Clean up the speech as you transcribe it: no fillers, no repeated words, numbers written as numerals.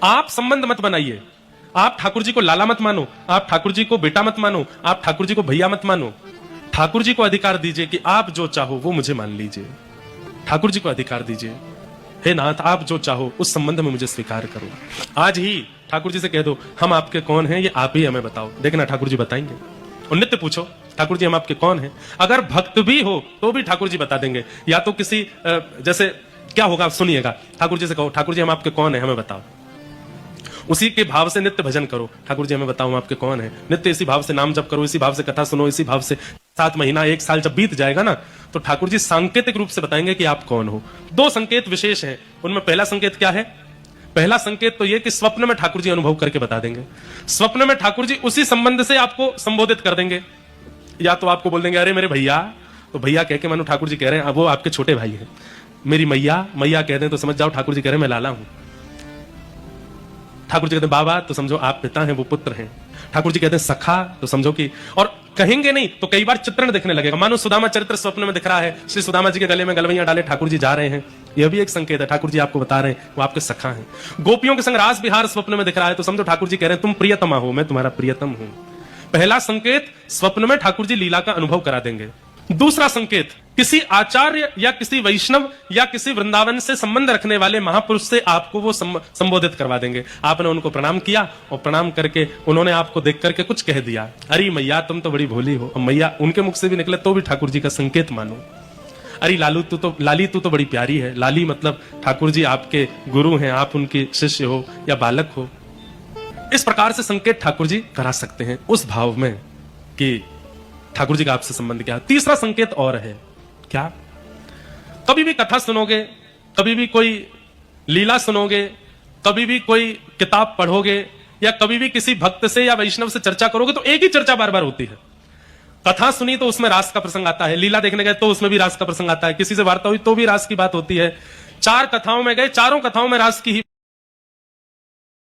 आप संबंध मत बनाइए। आप ठाकुर जी को लाला मत मानो, आप ठाकुर जी को बेटा मत मानो, आप ठाकुर जी को भैया मत मानो। ठाकुर जी को अधिकार दीजिए कि आप जो चाहो वो मुझे मान लीजिए। ठाकुर जी को अधिकार दीजिए, हे नाथ आप जो चाहो उस संबंध में मुझे स्वीकार करो। आज ही ठाकुर जी से कह दो हम आपके कौन हैं, ये आप ही हमें बताओ। देखना ठाकुर जी बताएंगे। और नित्य पूछो ठाकुर जी हम आपके कौन हैं। अगर भक्त भी हो तो भी ठाकुर जी बता देंगे। या तो किसी जैसे क्या होगा आप सुनिएगा, ठाकुर जी से कहो ठाकुर जी हम आपके कौन हैं हमें बताओ। उसी के भाव से नित्य भजन करो, ठाकुर जी हमें बताओ हम आपके कौन हैं। नित्य इसी भाव से नाम जप करो, इसी भाव से कथा सुनो, इसी भाव से 7 महीना 1 साल जब बीत जाएगा ना, तो ठाकुर जी सांकेतिक रूप से बताएंगे कि आप कौन हो। 2 संकेत विशेष हैं, उनमें पहला संकेत क्या है? पहला संकेत तो यह कि स्वप्न में ठाकुर जी अनुभव करके बता देंगे। स्वप्न में ठाकुर जी उसी संबंध से आपको संबोधित कर देंगे। या तो आपको बोल देंगे अरे मेरे भैया, तो भैया कह के मानो ठाकुर जी कह रहे हैं वो आपके छोटे भाई हैं। मेरी मैया, मैया कह दें तो समझ जाओ ठाकुर जी कह रहे हैं मैं लाला हूं। ठाकुर जी कहते हैं बाबा तो समझो आप पिता हैं वो पुत्र हैं। ठाकुर जी कहते हैं सखा तो समझो कि, और कहेंगे नहीं तो कई बार चित्रण दिखने लगेगा। मानो सुदामा चरित्र स्वप्न में दिख रहा है, श्री सुदामा जी के गले में गलवैया डाले ठाकुर जी जा रहे हैं, यह भी एक संकेत है। ठाकुर जी आपको बता रहे हैं वो आपके सखा हैं। गोपियों के संग रास विहार स्वप्न में दिख रहा है तो समझो ठाकुर जी कह रहे हैं तुम प्रियतमा हो, मैं तुम्हारा प्रियतम हूं। पहला संकेत स्वप्न में ठाकुर जी लीला का अनुभव करा देंगे। दूसरा संकेत किसी आचार्य या किसी वैष्णव या किसी वृंदावन से संबंध रखने वाले महापुरुष से आपको वो संबोधित करवा देंगे। आपने उनको प्रणाम किया और प्रणाम करके उन्होंने आपको देख करके कुछ कह दिया, अरे मैया तुम तो बड़ी भोली हो। मैया उनके मुख से भी निकले तो भी ठाकुर जी का संकेत मानो। अरे लालू लाली तू तो बड़ी प्यारी है। लाली मतलब ठाकुर जी आपके गुरु हैं, आप उनके शिष्य हो या बालक हो। इस प्रकार से संकेत ठाकुर जी करा सकते हैं उस भाव में कि ठाकुर जी का आपसे संबंध क्या है। तीसरा संकेत और है क्या? कभी भी कथा सुनोगे, कभी भी कोई लीला सुनोगे, कभी भी कोई किताब पढ़ोगे या कभी भी किसी भक्त से या वैष्णव से चर्चा करोगे तो एक ही चर्चा बार बार होती है। कथा सुनी तो उसमें रास का प्रसंग आता है, लीला देखने गए तो उसमें भी रास का प्रसंग आता है, किसी से वार्ता हुई तो भी रास की बात होती है। 4 कथाओं में गए, चारों कथाओं में रास की ही